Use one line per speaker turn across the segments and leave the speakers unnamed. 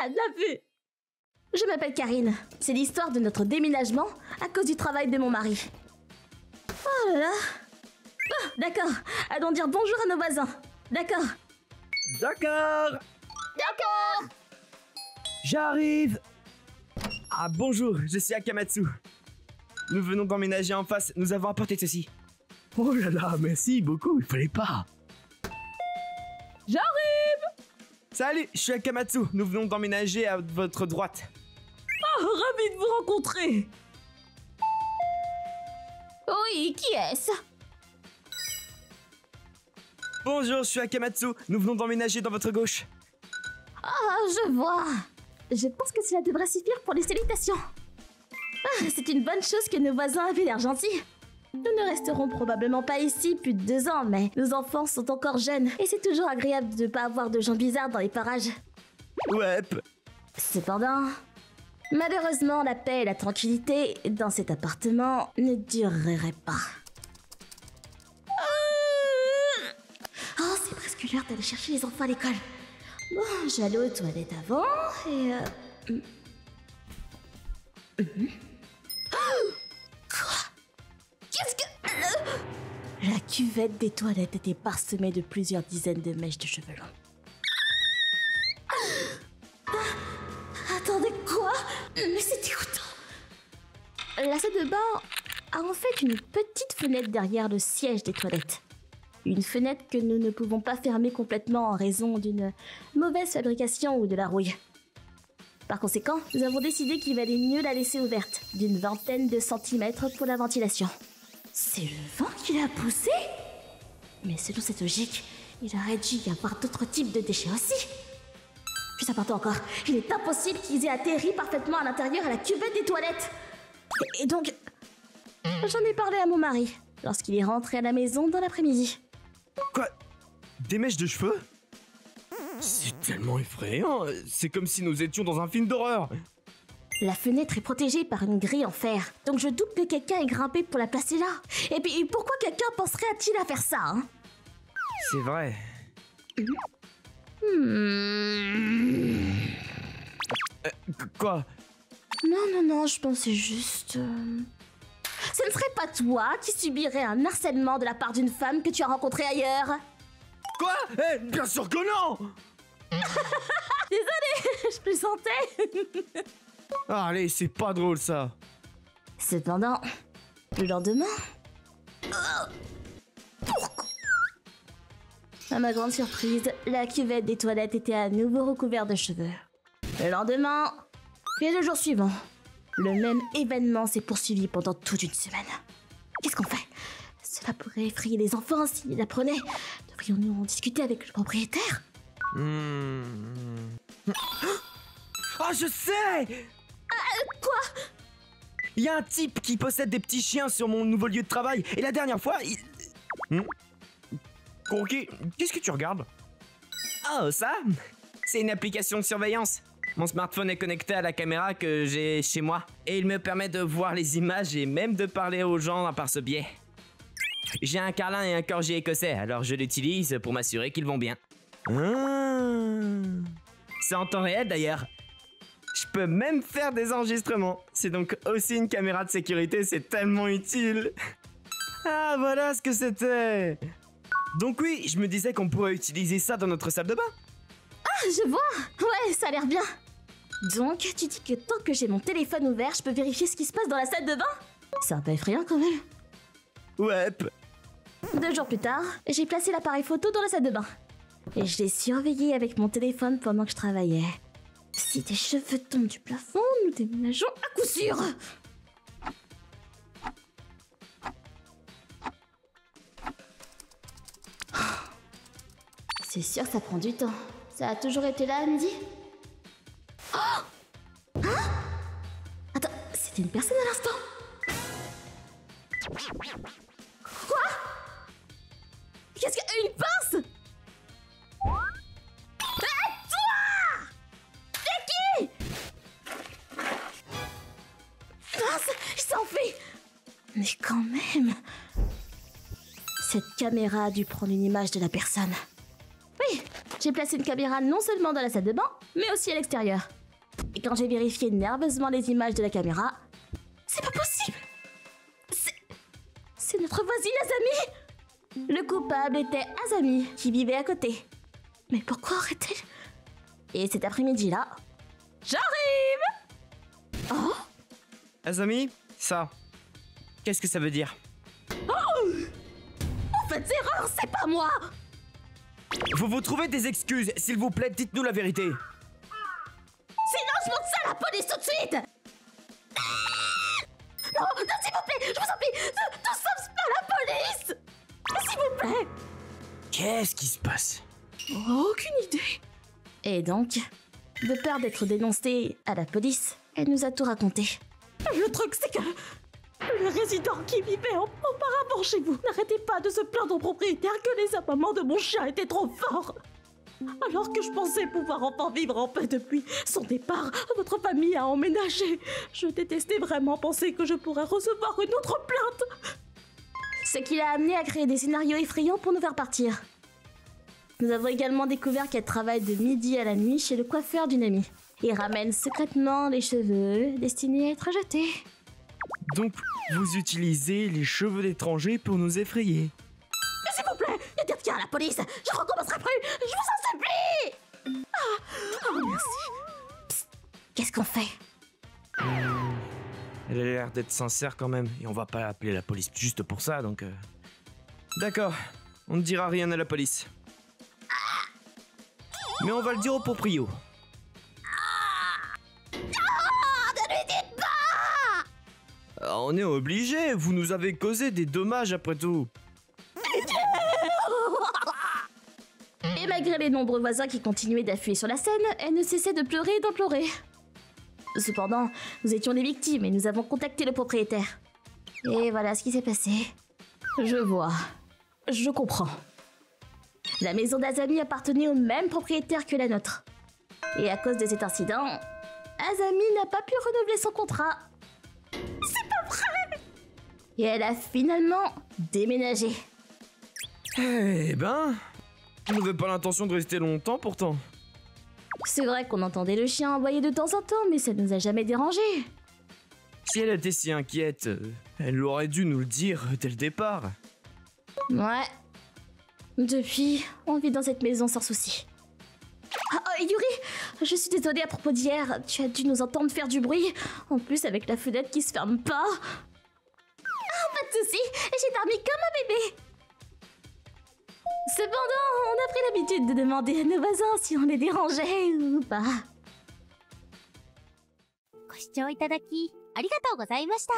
a de la vue. Je m'appelle Karine. C'est l'histoire de notre déménagement à cause du travail de mon mari. Oh là là. Oh, d'accord. Allons dire bonjour à nos voisins. D'accord.
D'accord.
D'accord.
J'arrive. Ah bonjour, je suis Akamatsu. Nous venons d'emménager en face, nous avons apporté ceci.
Oh là là, merci beaucoup, il fallait pas.
J'arrive.
Salut, je suis Akamatsu, nous venons d'emménager à votre droite.
Oh, ravi de vous rencontrer. Oui, qui est-ce?
Bonjour, je suis Akamatsu, nous venons d'emménager dans votre gauche.
Ah, je vois. Je pense que cela devrait suffire pour les salutations. Ah, c'est une bonne chose que nos voisins avaient l'air gentils. Nous ne resterons probablement pas ici plus de 2 ans, mais nos enfants sont encore jeunes et c'est toujours agréable de ne pas avoir de gens bizarres dans les parages.
Ouais.
Cependant, malheureusement, la paix et la tranquillité dans cet appartement ne dureraient pas. Oh, c'est presque l'heure d'aller chercher les enfants à l'école. Bon, j'allais aux toilettes avant et... Quoi? Qu'est-ce que... La cuvette des toilettes était parsemée de plusieurs dizaines de mèches de cheveux longs. Attendez, quoi? Mais c'est dégoûtant. La salle de bain a en fait une petite fenêtre derrière le siège des toilettes. Une fenêtre que nous ne pouvons pas fermer complètement en raison d'une mauvaise fabrication ou de la rouille. Par conséquent, nous avons décidé qu'il valait mieux la laisser ouverte, d'une vingtaine de centimètres pour la ventilation. C'est le vent qui l'a poussé? Mais selon cette logique, il aurait dû y avoir d'autres types de déchets aussi. Plus important encore, il est impossible qu'ils aient atterri parfaitement à l'intérieur à la cuvette des toilettes. Et donc, j'en ai parlé à mon mari lorsqu'il est rentré à la maison dans l'après-midi.
Quoi? Des mèches de cheveux?
C'est tellement effrayant.
C'est comme si nous étions dans un film d'horreur.
La fenêtre est protégée par une grille en fer, donc je doute que quelqu'un ait grimpé pour la placer là. Et puis, pourquoi quelqu'un penserait-il à faire ça, hein?
C'est vrai. Quoi?
Non, je pensais juste... Ce ne serait pas toi qui subirais un harcèlement de la part d'une femme que tu as rencontrée ailleurs?
Quoi? Bien sûr que non!
Désolée, je plaisantais.
Ah, allez, c'est pas drôle ça.
Cependant, le lendemain... À ma grande surprise, la cuvette des toilettes était à nouveau recouverte de cheveux. Le lendemain, et le jour suivant, le même événement s'est poursuivi pendant toute une semaine. Qu'est-ce qu'on fait? Cela pourrait effrayer les enfants s'ils l'apprenaient. Devrions-nous en discuter avec le propriétaire?
Ah, je sais!
Quoi?
Il y a un type qui possède des petits chiens sur mon nouveau lieu de travail. Et la dernière fois, il... Croquis, qu'est-ce que tu regardes? Oh, ça? C'est une application de surveillance. Mon smartphone est connecté à la caméra que j'ai chez moi. Et il me permet de voir les images et même de parler aux gens par ce biais. J'ai un carlin et un corgi écossais, alors je l'utilise pour m'assurer qu'ils vont bien. C'est en temps réel d'ailleurs. Je peux même faire des enregistrements. C'est donc aussi une caméra de sécurité, c'est tellement utile. Ah, voilà ce que c'était. Donc oui, je me disais qu'on pourrait utiliser ça dans notre salle de bain.
Ah, je vois. Ouais, ça a l'air bien. Donc, tu dis que tant que j'ai mon téléphone ouvert, je peux vérifier ce qui se passe dans la salle de bain? C'est un peu effrayant quand même.
Ouais.
2 jours plus tard, j'ai placé l'appareil photo dans la salle de bain. Et je l'ai surveillé avec mon téléphone pendant que je travaillais. Si tes cheveux tombent du plafond, nous déménageons à coup sûr. C'est sûr, ça prend du temps. Ça a toujours été là à midi? Oh! Hein? Attends, c'était une personne à l'instant? Quoi? Qu'est-ce que... Une pince? Toi! C'est qui? Pince, il s'enfuit. Mais quand même... Cette caméra a dû prendre une image de la personne. Oui, J'ai placé une caméra non seulement dans la salle de bain, mais aussi à l'extérieur. Et quand j'ai vérifié nerveusement les images de la caméra, c'est pas possible! C'est notre voisine Azami! Le coupable était Azami, qui vivait à côté. Mais pourquoi aurait-elle... Et cet après-midi-là... J'arrive! Oh!
Azami, ça, qu'est-ce que ça veut dire?
En fait, erreur, c'est pas moi!
Vous trouvez des excuses, s'il vous plaît, dites-nous la vérité.
Sinon, je monte ça à la police tout de suite! Non, non, s'il vous plaît, je vous en prie, ne sommes pas la police! S'il vous plaît!
Qu'est-ce qui se passe?
Aucune idée. Et donc, de peur d'être dénoncée à la police, elle nous a tout raconté. Le truc, c'est que le résident qui vivait auparavant chez vous n'arrêtait pas de se plaindre au propriétaire que les aboiements de mon chien étaient trop forts. Alors que je pensais pouvoir enfin vivre en paix depuis son départ, votre famille a emménagé. Je détestais vraiment penser que je pourrais recevoir une autre plainte. Ce qui l'a amené à créer des scénarios effrayants pour nous faire partir. Nous avons également découvert qu'elle travaille de midi à la nuit chez le coiffeur d'une amie et ramène secrètement les cheveux destinés à être jetés.
Donc, vous utilisez les cheveux d'étrangers pour nous effrayer?
Mais s'il vous plaît, ne dites rien à la police. Je recommencerai plus. Je vous en supplie. Oh, merci. Psst, qu'est-ce qu'on fait?
Elle a l'air d'être sincère quand même, et on va pas appeler la police juste pour ça, donc... D'accord, on ne dira rien à la police. Mais on va le dire au proprio.
Ne lui dites pas.
On est obligé, vous nous avez causé des dommages après tout.
Et malgré les nombreux voisins qui continuaient d'affuyer sur la scène, elle ne cessait de pleurer et d'implorer. Cependant, nous étions des victimes et nous avons contacté le propriétaire. Et voilà ce qui s'est passé. Je vois. Je comprends. La maison d'Azami appartenait au même propriétaire que la nôtre. Et à cause de cet incident, Azami n'a pas pu renouveler son contrat. C'est pas vrai! Et elle a finalement déménagé.
Eh ben... On n'avait pas l'intention de rester longtemps pourtant.
C'est vrai qu'on entendait le chien aboyer de temps en temps, mais ça nous a jamais dérangé.
Si elle était si inquiète, elle aurait dû nous le dire dès le départ.
Ouais. Depuis, on vit dans cette maison sans souci. Yuri, je suis désolée à propos d'hier. Tu as dû nous entendre faire du bruit. En plus, avec la fenêtre qui se ferme pas. Pas de souci, j'ai dormi comme un bébé. Cependant, on a pris l'habitude de demander à nos voisins si on les dérangeait ou pas.
ご視聴いただき、ありがとうございました。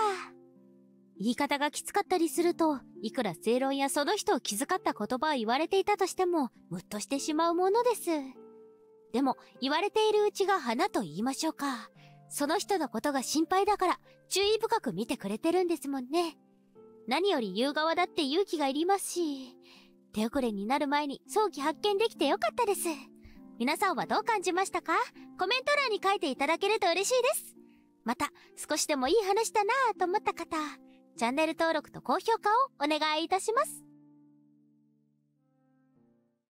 言い方がきつかったりすると、いくら正論やその人を気遣った言葉を言われていたとしても、ムッとしてしまうものです。でも、言われているうちが花と言いましょうか。その人のことが心配だから、注意深く見てくれてるんですもんね。何より言う側だって勇気がいりますし、手遅れになる前に早期発見できてよかったです。皆さんはどう感じましたか？コメント欄に書いていただけると嬉しいです。また、少しでもいい話だなぁと思った方、チャンネル登録と高評価をお願いいたします。